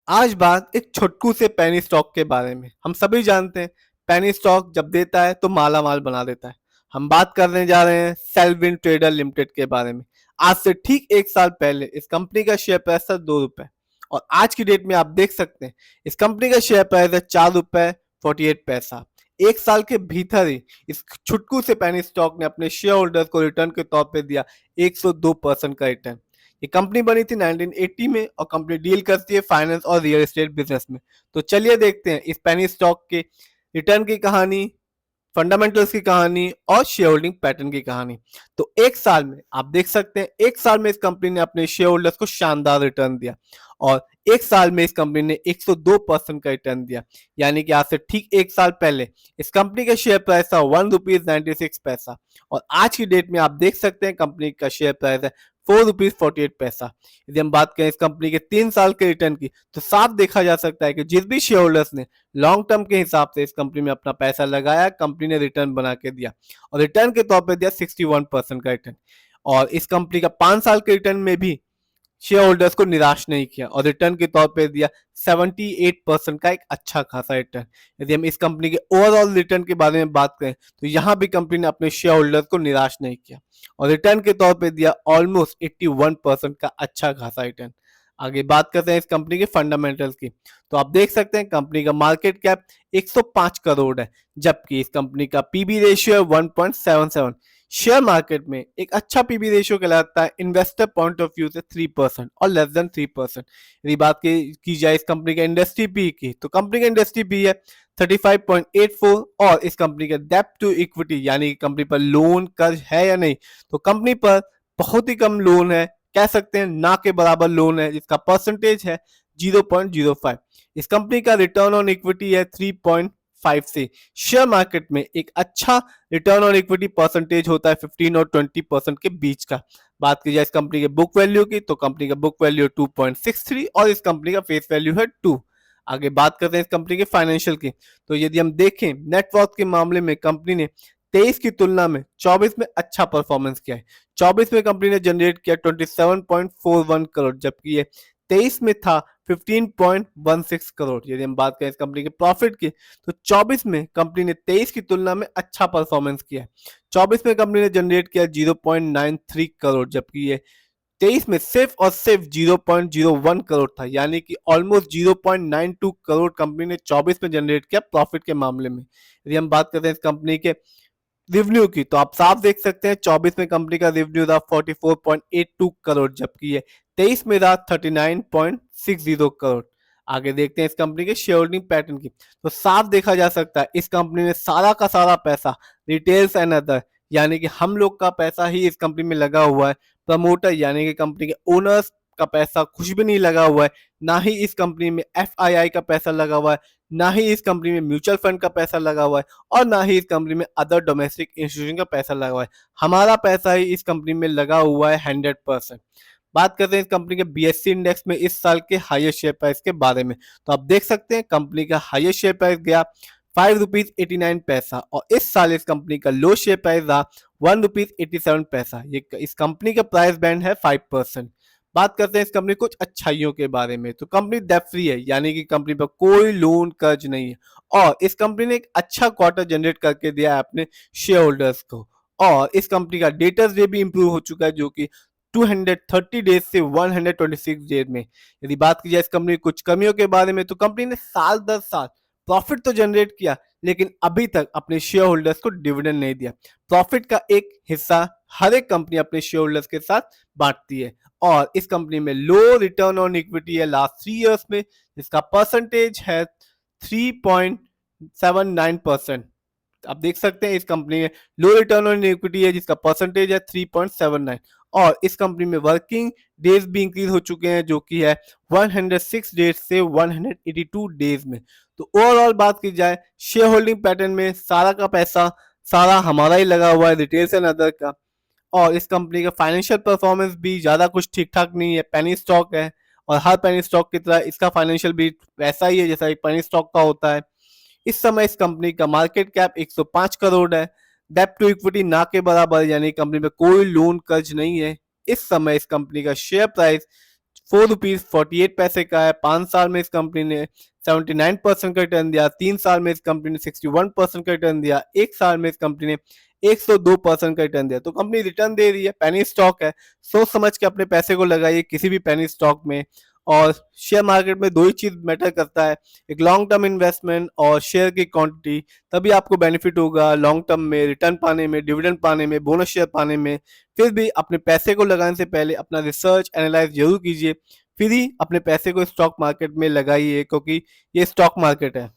आज बात एक छुटकू से पेनी स्टॉक के बारे में। हम सभी जानते हैं पेनी स्टॉक जब देता है तो माला माल बना देता है। हम बात करने जा रहे हैं सेलविन ट्रेडर लिमिटेड के बारे में। आज से ठीक एक साल पहले इस कंपनी का शेयर प्राइस था 2 रुपए और आज की डेट में आप देख सकते हैं इस कंपनी का शेयर प्राइस है 4 रुपए 48 पैसा। एक साल के भीतर ही इस छुटकू से पेनी स्टॉक ने अपने शेयर होल्डर्स को रिटर्न के तौर पर दिया 102% का रिटर्न। ये कंपनी बनी थी 1980 में और कंपनी डील करती है फाइनेंस और रियल एस्टेट बिजनेस में। तो चलिए देखते हैं इस पेनी स्टॉक के रिटर्न की कहानी, फंडामेंटल्स की कहानी और शेयर होल्डिंग पैटर्न की कहानी। तो एक साल में आप देख सकते हैं एक साल में इस कंपनी ने अपने शेयर होल्डर्स को शानदार रिटर्न दिया और एक साल में इस कंपनी ने 102% का रिटर्न दिया। यानी कि आज से ठीक एक साल पहले इस कंपनी का शेयर प्राइस था 1 रुपीज 96 पैसा और आज की डेट में आप देख सकते हैं कंपनी का शेयर प्राइस है 4 रुपीज 48 पैसा। यदि हम बात करें इस कंपनी के 3 साल के रिटर्न की तो साफ देखा जा सकता है कि जिस भी शेयर होल्डर्स ने लॉन्ग टर्म के हिसाब से इस कंपनी में अपना पैसा लगाया, कंपनी ने रिटर्न बना के दिया और रिटर्न के तौर पे दिया 61% का रिटर्न। और इस कंपनी का 5 साल के रिटर्न में भी शेयर होल्डर्स को निराश नहीं किया और रिटर्न के तौर पे दिया 78% का एक अच्छा खासा रिटर्न। यदि हम इस कंपनी के ओवरऑल रिटर्न के बारे में बात करें तो यहाँ भी कंपनी ने अपने शेयर होल्डर्स को निराश नहीं किया और रिटर्न के तौर पे दिया ऑलमोस्ट 81% का अच्छा खासा रिटर्न। आगे बात करते हैं इस कंपनी के फंडामेंटल्स की। तो आप देख सकते हैं कंपनी का मार्केट कैप 105 करोड़ है जबकि इस कंपनी का पीबी रेशियो है 1.77। शेयर मार्केट में एक अच्छा पीबी रेशियो कहलाता है इन्वेस्टर पॉइंट ऑफ व्यू से 3% और लेस देन 3%। यदि बात की जाए इस कंपनी का इंडस्ट्री पी की तो कंपनी का इंडस्ट्री पी है 35.84 और इस कंपनी का डेब्ट टू इक्विटी यानी कि कंपनी पर लोन कर्ज है या नहीं तो कंपनी पर बहुत ही कम लोन है, कह सकते हैं ना के बराबर लोन है जिसका परसेंटेज है 0.05। इस कंपनी का रिटर्न ऑन इक्विटी है 3.5 से। शेयर मार्केट में एक अच्छा रिटर्न ऑन इक्विटी परसेंटेज होता है 15 और 20% के बीच का। बात की जाए इस कंपनी के बुक वैल्यू की तो कंपनी का बुक वैल्यू 2.63 और इस कंपनी का फेस वैल्यू है 2। आगे बात करते हैं इस कंपनी के फाइनेंशियल की। तो यदि हम देखें नेटवर्थ के मामले में कंपनी ने 23 की तुलना में 24 में अच्छा परफॉर्मेंस किया है। 24 में कंपनी ने जनरेट किया 27.41 करोड़ जबकि ये 23 में था 15.16 करोड़। यदि हम बात करें इस कंपनी के प्रॉफिट की तो 24 में कंपनी ने 23 की तुलना में अच्छा परफॉर्मेंस किया है। 24 में कंपनी ने जनरेट किया 0.93 करोड़ जबकि ये 23 में सिर्फ और सिर्फ 0.01 करोड़ था। यानी कि ऑलमोस्ट 0.92 करोड़ कंपनी ने 24 में जनरेट किया प्रॉफिट के मामले में। यदि हम बात करते हैं इस कंपनी के रेवेन्यू की तो आप साफ देख सकते हैं 24 में कंपनी का रेवेन्यू था 44.82 करोड़ जबकि ये 23 में था 39.60 करोड़। आगे देखते हैं इस कंपनी के शेयर होल्डिंग पैटर्न की। तो साफ देखा जा सकता है इस कंपनी में सारा का सारा पैसा रिटेल्स एंड अदर यानी कि हम लोग का पैसा ही इस कंपनी में लगा हुआ है। प्रमोटर यानी कि कंपनी के ओनर्स का पैसा कुछ भी नहीं लगा हुआ है। ना ही इस कंपनी में एफआईआई का पैसा लगा हुआ है, ना ही इस कंपनी में म्यूचुअल फंड का पैसा लगा हुआ है और ना ही इस कंपनी में अदर डोमेस्टिक इंस्टीट्यूशन का पैसा लगा हुआ है। हमारा पैसा ही इस कंपनी में लगा हुआ है 100%। बात करते हैं इस कंपनी के बीएससी इंडेक्स में इस साल के हाईएस्ट शेयर प्राइस के बारे में। तो आप देख सकते हैं कंपनी का हाईएस्ट शेयर प्राइस गया 5 रुपीज 89 पैसा और इस साल इस कंपनी का लो शेयर प्राइस रहा 1 रुपीज 87 पैसा। ये इस कंपनी का प्राइस बैंड है 5%। बात करते हैं इस कंपनी कुछ अच्छाइयों के बारे में। तो कंपनी डेब्ट फ्री है यानी कि कंपनी पर कोई लोन कर्ज नहीं है और इस कंपनी ने एक अच्छा क्वार्टर जनरेट करके दिया है अपने शेयर होल्डर्स को और इस कंपनी का डेटर्स डे भी इंप्रूव हो चुका है जो कि 230 डेज से 126 डेज में। यदि बात की जाए इस कंपनी कुछ कमियों के बारे में तो कंपनी ने साल दर साल प्रॉफिट तो जनरेट किया लेकिन अभी तक अपने शेयर होल्डर्स को डिविडेंड नहीं दिया। प्रॉफिट का एक हिस्सा हर एक कंपनी अपने शेयर होल्डर्स के साथ बांटती है और इस कंपनी में लो रिटर्न ऑन इक्विटी है लास्ट 3 इयर्स में जिसका परसेंटेज है 3.79%। आप देख सकते हैं इस कंपनी में लो रिटर्न ऑन इक्विटी है जिसका परसेंटेज है 3.79 और इस कंपनी में वर्किंग डेज भी इंक्रीज हो चुके हैं जो कि है 106 डेज से 182 डेज में। तो ओवरऑल बात की जाए शेयर होल्डिंग पैटर्न में सारा का पैसा सारा हमारा ही लगा हुआ है रिटेल्स एंड अदर का और इस कंपनी का फाइनेंशियल परफॉर्मेंस भी ज़्यादा कुछ ठीक ठाक नहीं है। पेनी स्टॉक है और हर पेनी स्टॉक की तरह इसका फाइनेंशियल भी वैसा ही है जैसा एक पेनी स्टॉक का होता है। इस समय इस कंपनी का मार्केट कैप 105 करोड़ है। डेब्ट टू इक्विटी ना के बराबर यानी कंपनी में कोई लोन कर्ज नहीं है। इस समय इस कंपनी का शेयर प्राइस ₹4.48 का है। 5 साल में इस कंपनी ने 79% का रिटर्न दिया, 3 साल में इस कंपनी ने 61% का रिटर्न दिया, 1 साल में इस कंपनी ने 102% का रिटर्न दिया। तो कंपनी रिटर्न दे रही है, पेनी स्टॉक है, सोच समझ के अपने पैसे को लगाइए किसी भी पेनी स्टॉक में। और शेयर मार्केट में 2 ही चीज़ मैटर करता है, एक लॉन्ग टर्म इन्वेस्टमेंट और शेयर की क्वांटिटी, तभी आपको बेनिफिट होगा लॉन्ग टर्म में रिटर्न पाने में, डिविडेंड पाने में, बोनस शेयर पाने में। फिर भी अपने पैसे को लगाने से पहले अपना रिसर्च एनालाइज जरूर कीजिए, फिर ही अपने पैसे को स्टॉक मार्केट में लगाइए, क्योंकि ये स्टॉक मार्केट है।